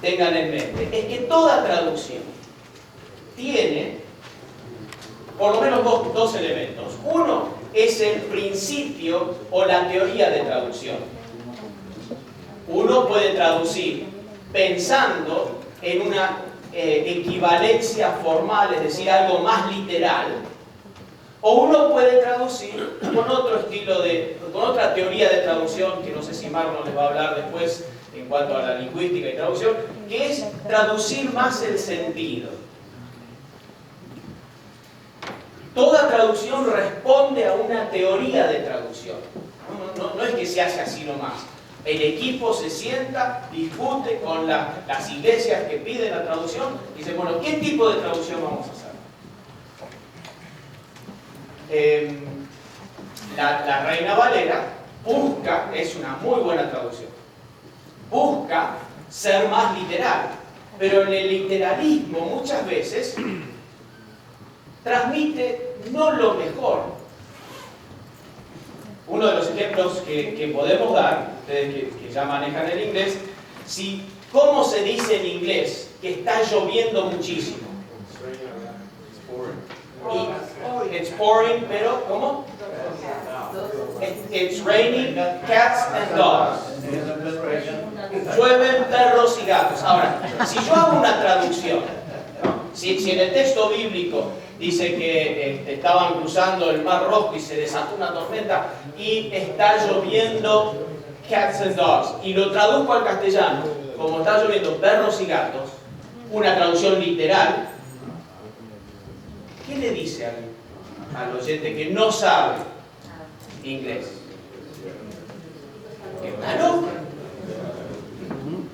tengan en mente es que toda traducción tiene por lo menos dos elementos. Uno es el principio o la teoría de traducción. Uno puede traducir pensando en una equivalencia formal, es decir, algo más literal, o uno puede traducir con otro estilo con otra teoría de traducción, que no sé si Marlon les va a hablar después en cuanto a la lingüística y traducción, que es traducir más el sentido. Toda traducción responde a una teoría de traducción. No es que se hace así nomás. El equipo se sienta, discute con las iglesias que piden la traducción y dice, bueno, ¿qué tipo de traducción vamos a hacer? La Reina Valera es una muy buena traducción, busca ser más literal, pero en el literalismo muchas veces transmite no lo mejor. Uno de los ejemplos que podemos dar, ustedes que ya manejan el inglés, ¿cómo se dice en inglés que está lloviendo muchísimo? It's pouring, pero ¿cómo? It's raining cats and dogs. Llueven perros y gatos. Ahora, si yo hago una traducción, si en el texto bíblico dice que estaban cruzando el Mar Rojo y se desató una tormenta y está lloviendo cats and dogs, y lo traduzco al castellano como está lloviendo perros y gatos, una traducción literal, ¿qué le dice al oyente que no sabe inglés? Que está loco.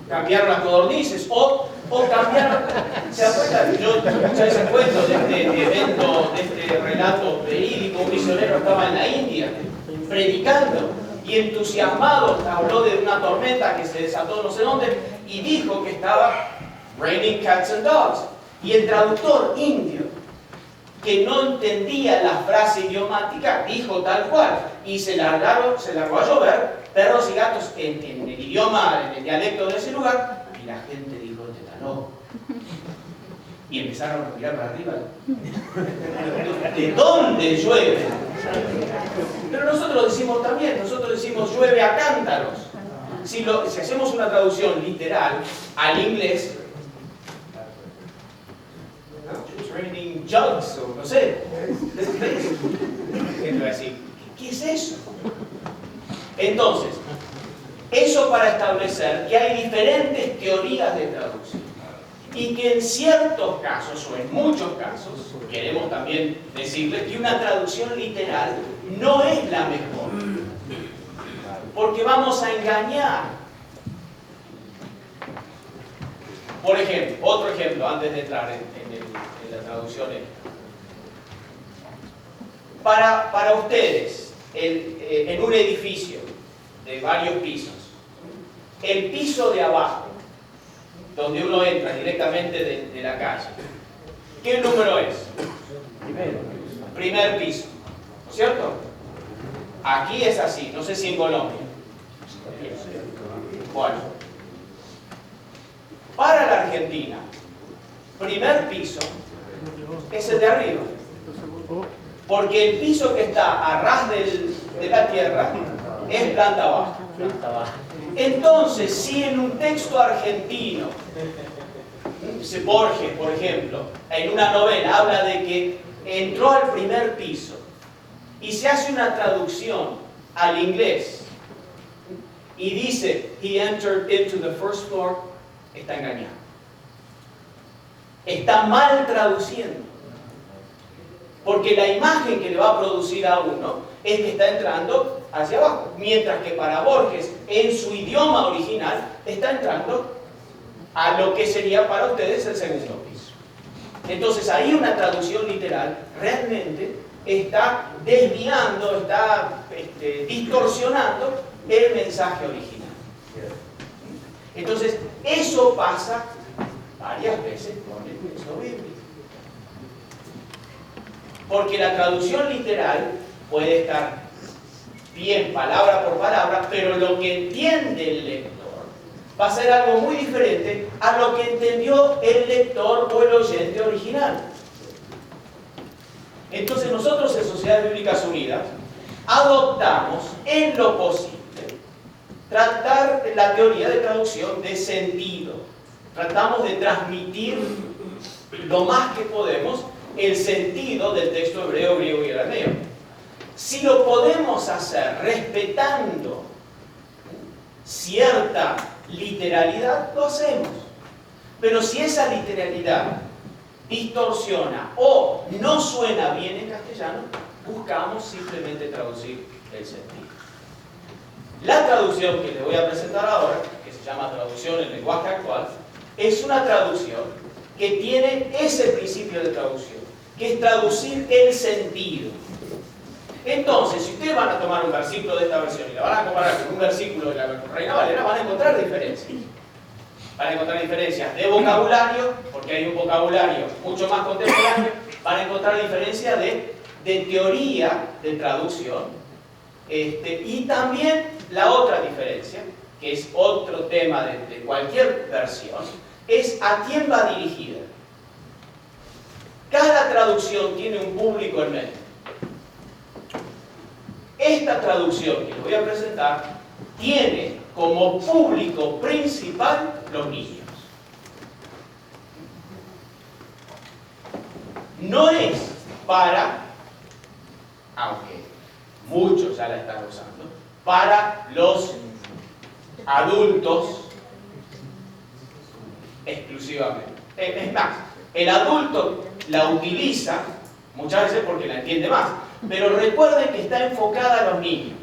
Cambiaron las codornices o cambiaron. ¿Se acuerdan? Yo escuché ese cuento de este evento, de este relato verídico. Un misionero estaba en la India predicando y entusiasmado habló de una tormenta que se desató no sé dónde y dijo que estaba raining cats and dogs. Y el traductor indio, que no entendía la frase idiomática, dijo tal cual y se largó a llover perros y gatos en el idioma, en el dialecto de ese lugar, y la gente dijo, este está loco. Y empezaron a mirar para arriba. ¿De dónde llueve? Pero nosotros decimos también, llueve a cántaros. Si hacemos una traducción literal al inglés, it's raining jugs, o no sé. ¿Qué te va a decir? ¿Qué es eso? Entonces, eso para establecer que hay diferentes teorías de traducción y que en ciertos casos, o en muchos casos, queremos también decirles que una traducción literal no es la mejor, porque vamos a engañar. Por ejemplo, otro ejemplo, antes de entrar en la traducción. Para ustedes, en un edificio de varios pisos, el piso de abajo, donde uno entra directamente de la calle, ¿qué número es? Primer piso, ¿no es cierto? Aquí es así, no sé si en Colombia. Bueno, para la Argentina, primer piso es el de arriba, porque el piso que está a ras de la tierra es planta baja. Entonces, si en un texto argentino, Borges, por ejemplo, en una novela habla de que entró al primer piso y se hace una traducción al inglés y dice, he entered into the first floor, está engañado. Está mal traduciendo. Porque la imagen que le va a producir a uno es que está entrando hacia abajo, mientras que para Borges, en su idioma original, está entrando a lo que sería para ustedes el segundo piso. Entonces ahí una traducción literal realmente está desviando, está distorsionando el mensaje original. Entonces eso pasa varias veces con el texto bíblico. Porque la traducción literal puede estar bien palabra por palabra, pero lo que entiende el lector va a ser algo muy diferente a lo que entendió el lector o el oyente original. Entonces nosotros en Sociedades Bíblicas Unidas adoptamos en lo posible tratar la teoría de traducción de sentido. Tratamos de transmitir lo más que podemos el sentido del texto hebreo, griego y arameo. Si lo podemos hacer respetando cierta literalidad, lo hacemos. Pero si esa literalidad distorsiona o no suena bien en castellano, buscamos simplemente traducir el sentido. La traducción que les voy a presentar ahora, que se llama traducción en lenguaje actual, es una traducción que tiene ese principio de traducción, que es traducir el sentido. Entonces, si ustedes van a tomar un versículo de esta versión y la van a comparar con un versículo de la Reina Valera, van a encontrar diferencias. Van a encontrar diferencias de vocabulario, porque hay un vocabulario mucho más contemporáneo. Van a encontrar diferencias de teoría de traducción. Y también la otra diferencia, que es otro tema de cualquier versión, es a quién va dirigida. Cada traducción tiene un público en mente. Esta traducción que les voy a presentar tiene como público principal los niños. No es para, aunque muchos ya la están usando, para los adultos exclusivamente. Es más, el adulto la utiliza muchas veces porque la entiende más, pero recuerden que está enfocada a los niños.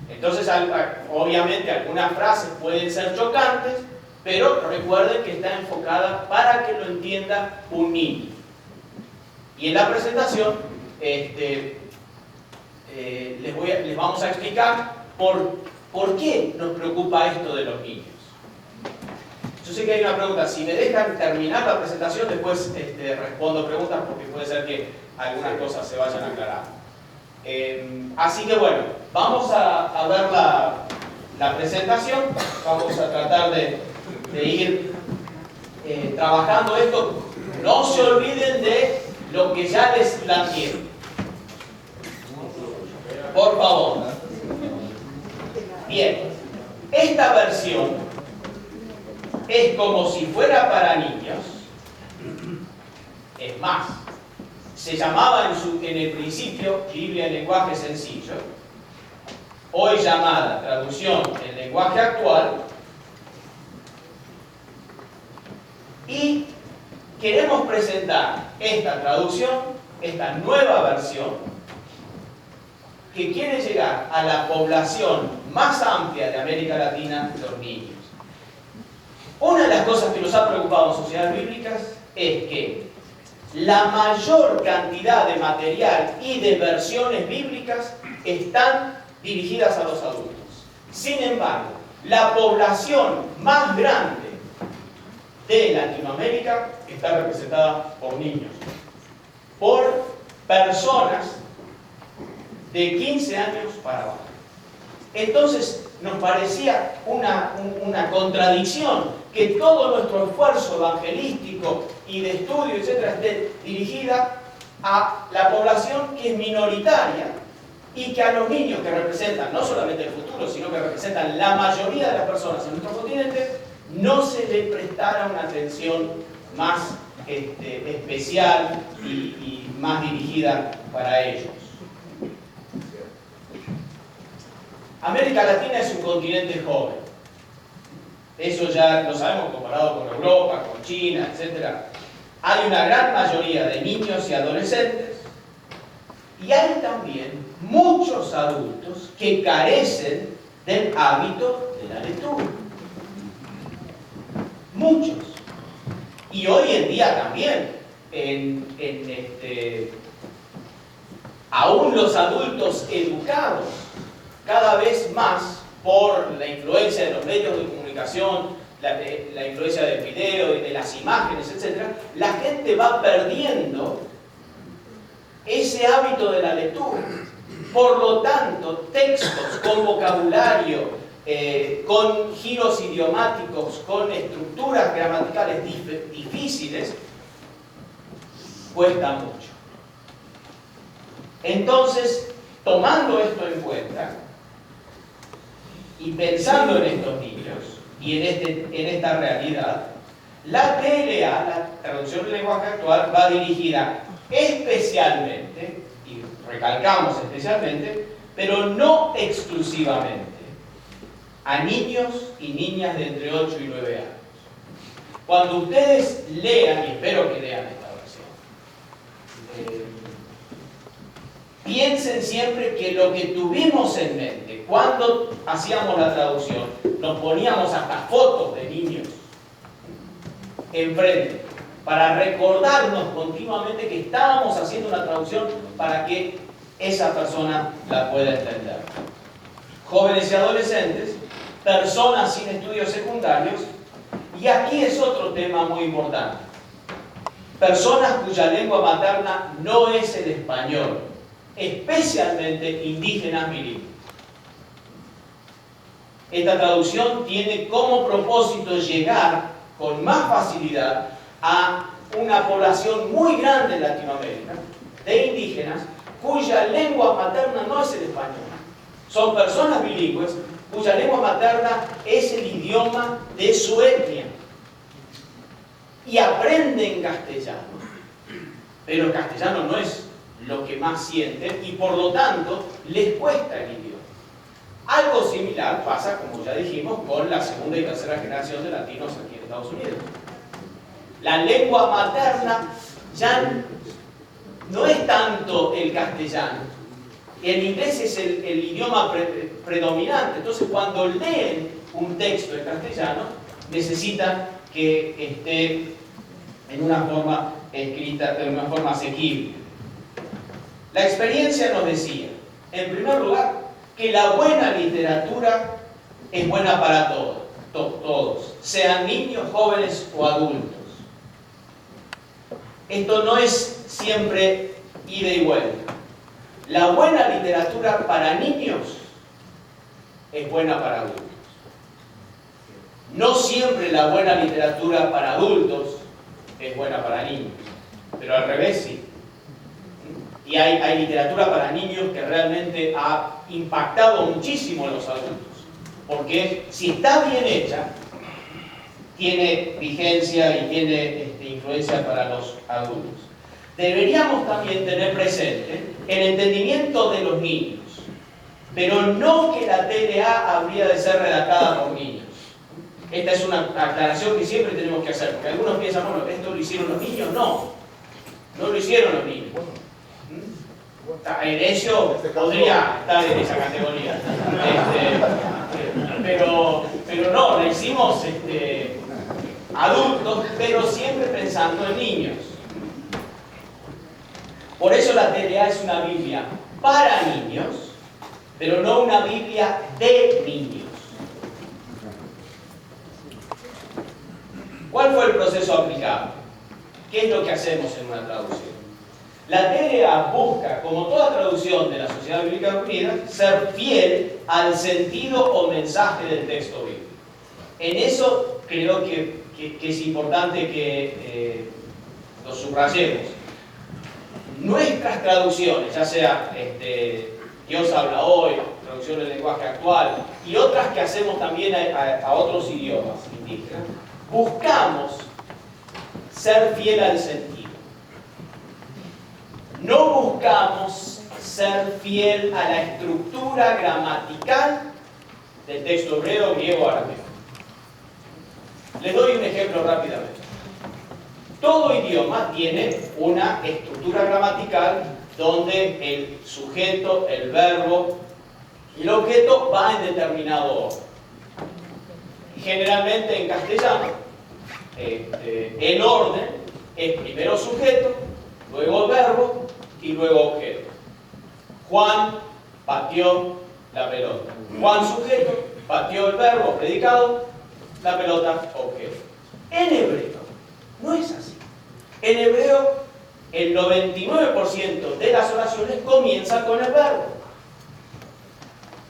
Entonces, obviamente algunas frases pueden ser chocantes, pero recuerden que está enfocada para que lo entienda un niño. Y en la presentación les vamos a explicar por qué nos preocupa esto de los niños. Yo sé que hay una pregunta, si me dejan terminar la presentación, después respondo preguntas porque puede ser que algunas cosas se vayan aclarando. Así que bueno, vamos a ver la presentación, vamos a tratar de ir trabajando esto. No se olviden de lo que ya les planteé. Por favor. Bien, esta versión es como si fuera para niños. Es más, se llamaba en el principio Biblia en lenguaje sencillo, hoy llamada traducción en lenguaje actual, y queremos presentar esta traducción, esta nueva versión, que quiere llegar a la población más amplia de América Latina, los niños. Una de las cosas que nos ha preocupado en Sociedades Bíblicas es que la mayor cantidad de material y de versiones bíblicas están dirigidas a los adultos. Sin embargo, la población más grande de Latinoamérica está representada por niños, por personas de 15 años para abajo. Entonces, nos parecía una contradicción que todo nuestro esfuerzo evangelístico y de estudio, etcétera, esté dirigida a la población que es minoritaria y que a los niños que representan no solamente el futuro, sino que representan la mayoría de las personas en nuestro continente, no se le prestara una atención más especial y más dirigida para ellos. América Latina es un continente joven. Eso ya lo sabemos comparado con Europa, con China, etc. Hay una gran mayoría de niños y adolescentes y hay también muchos adultos que carecen del hábito de la lectura. Muchos. Y hoy en día también, aún los adultos educados, cada vez más por la influencia de los medios de comunicación, la influencia del video y de las imágenes, etc., la gente va perdiendo ese hábito de la lectura. Por lo tanto, textos con vocabulario con giros idiomáticos, con estructuras gramaticales difíciles, cuesta mucho. Entonces, tomando esto en cuenta y pensando en estos niños y en esta realidad, la TLA, la traducción del lenguaje actual, va dirigida especialmente, y recalcamos especialmente, pero no exclusivamente, a niños y niñas de entre 8 y 9 años. Cuando ustedes lean, y espero que lean esta versión, piensen siempre que lo que tuvimos en mente cuando hacíamos la traducción, nos poníamos hasta fotos de niños enfrente, para recordarnos continuamente que estábamos haciendo una traducción para que esa persona la pueda entender. Jóvenes y adolescentes, personas sin estudios secundarios, y aquí es otro tema muy importante. Personas cuya lengua materna no es el español, especialmente indígenas bilingües. Esta traducción tiene como propósito llegar con más facilidad a una población muy grande en Latinoamérica, de indígenas, cuya lengua materna no es el español. Son personas bilingües cuya lengua materna es el idioma de su etnia. Y aprenden castellano. Pero el castellano no es lo que más sienten y por lo tanto les cuesta el idioma. Algo similar pasa, como ya dijimos, con la segunda y tercera generación de latinos aquí en Estados Unidos. La lengua materna ya no es tanto el castellano. El inglés es el idioma predominante. Entonces, cuando leen un texto en castellano, necesitan que esté en una forma escrita, de una forma asequible. La experiencia nos decía, en primer lugar, que la buena literatura es buena para todos, sean niños, jóvenes o adultos. Esto no es siempre ida y vuelta. La buena literatura para niños es buena para adultos. No siempre la buena literatura para adultos es buena para niños, pero al revés sí. Y hay literatura para niños que realmente ha impactado muchísimo a los adultos, porque si está bien hecha, tiene vigencia y tiene influencia para los adultos. Deberíamos también tener presente el entendimiento de los niños, pero no que la TLA habría de ser redactada por niños. Esta es una aclaración que siempre tenemos que hacer, porque algunos piensan, bueno, ¿esto lo hicieron los niños? No, no lo hicieron los niños. Herecio podría estar en esa categoría. Pero no, la hicimos adultos, pero siempre pensando en niños. Por eso la TLA es una Biblia para niños, pero no una Biblia de niños. ¿Cuál fue el proceso aplicado? ¿Qué es lo que hacemos en una traducción? La TLA busca, como toda traducción de la Sociedad Bíblica Unida, ser fiel al sentido o mensaje del texto bíblico. En eso creo que es importante que lo subrayemos. Nuestras traducciones, ya sea Dios habla hoy, traducción del lenguaje actual, y otras que hacemos también a otros idiomas indígenas, buscamos ser fiel al sentido. No buscamos ser fiel a la estructura gramatical del texto hebreo, griego o arameo. Les doy un ejemplo rápidamente. Todo idioma tiene una estructura gramatical donde el sujeto, el verbo y el objeto va en determinado orden. Generalmente en castellano, el orden es primero sujeto, luego verbo y luego objeto. Juan pateó la pelota. Juan sujeto, pateó el verbo, predicado, la pelota, objeto. En hebreo no es así. En hebreo el 99% de las oraciones comienzan con el verbo.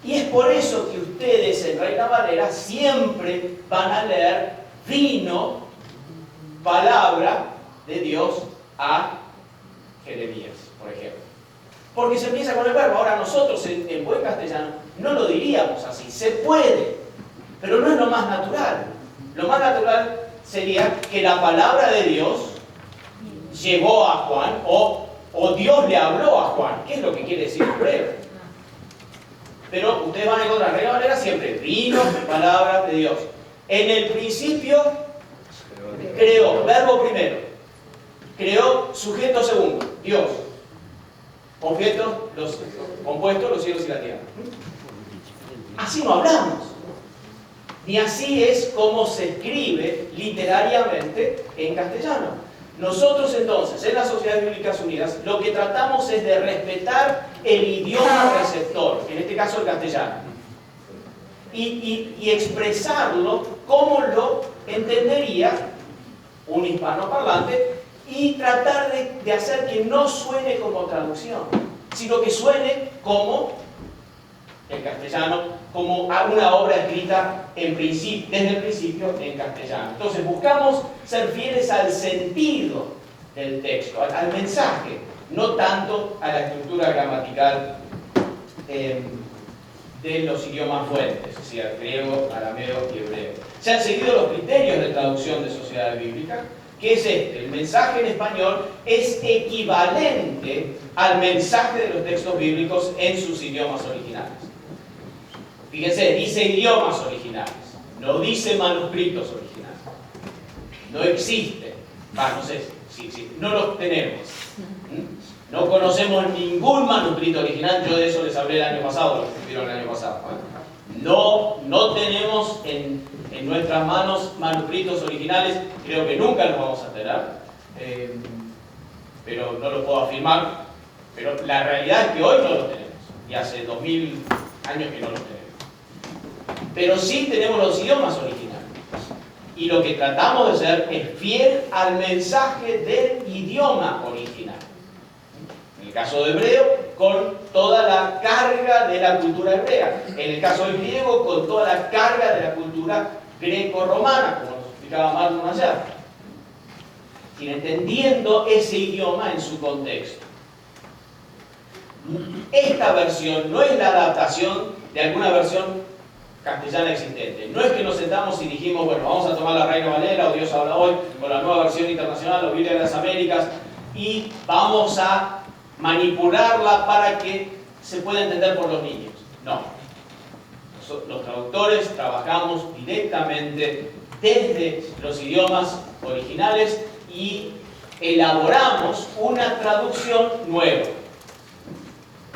Y es por eso que ustedes en Reina Valera siempre van a leer vino, palabra de Dios a Jeremías, por ejemplo. Porque se empieza con el verbo. Ahora nosotros en buen castellano no lo diríamos así. Se puede, pero no es lo más natural. Lo más natural sería que la palabra de Dios llegó a Juan o Dios le habló a Juan. ¿Qué es lo que quiere decir en hebreo? Pero ustedes van a encontrar en Reina Valera siempre vino, palabra de Dios. En el principio creó, verbo primero. Creó sujeto segundo, Dios. Objetos, los compuestos, los cielos y la tierra. Así no hablamos. Ni así es como se escribe literariamente en castellano. Nosotros entonces, en las Sociedades Bíblicas Unidas, lo que tratamos es de respetar el idioma receptor, en este caso el castellano, y expresarlo como lo entendería un hispanoparlante, y tratar de hacer que no suene como traducción, sino que suene como el castellano, como una obra escrita desde el principio en castellano. Entonces buscamos ser fieles al sentido del texto, al mensaje, no tanto a la estructura gramatical de los idiomas fuentes, es decir, griego, arameo y hebreo. Se han seguido los criterios de traducción de Sociedades Bíblicas, que es este: el mensaje en español es equivalente al mensaje de los textos bíblicos en sus idiomas originales. Fíjense, dice idiomas originales, no dice manuscritos originales. No existen, no sé, sí, no los tenemos. No conocemos ningún manuscrito original. Yo de eso les hablé el año pasado, lo que escribieron el año pasado. No tenemos en nuestras manos manuscritos originales, creo que nunca los vamos a tener, pero no lo puedo afirmar. Pero la realidad es que hoy no los tenemos, y hace 2000 años que no los tenemos. Pero sí tenemos los idiomas originales. Y lo que tratamos de ser es fiel al mensaje del idioma original. En el caso de hebreo, con toda la carga de la cultura hebrea. En el caso del griego, con toda la carga de la cultura greco-romana, como nos explicaba Marlon ayer. Y entendiendo ese idioma en su contexto. Esta versión no es la adaptación de alguna versión castellana existente. No es que nos sentamos y dijimos, bueno, vamos a tomar la Reina Valera o Dios habla hoy, o la nueva versión internacional o Biblia de las Américas, y vamos a manipularla para que se pueda entender por los niños. No. Los traductores trabajamos directamente desde los idiomas originales y elaboramos una traducción nueva,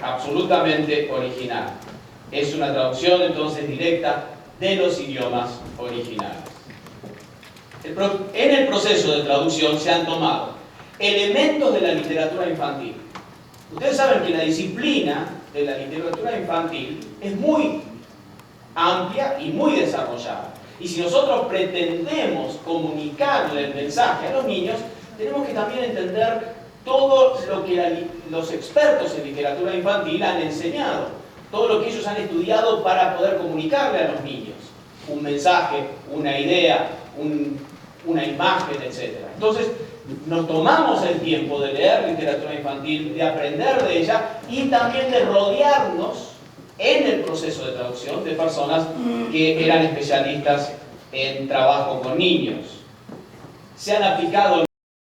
absolutamente original. Es una traducción entonces directa de los idiomas originales. En el proceso de traducción se han tomado elementos de la literatura infantil. Ustedes saben que la disciplina de la literatura infantil es muy amplia y muy desarrollada. Y si nosotros pretendemos comunicarle el mensaje a los niños, tenemos que también entender todo lo que los expertos en literatura infantil han enseñado, todo lo que ellos han estudiado para poder comunicarle a los niños un mensaje, una idea, una imagen, etc. Entonces, nos tomamos el tiempo de leer literatura infantil, de aprender de ella y también de rodearnos en el proceso de traducción de personas que eran especialistas en trabajo con niños. Se han aplicado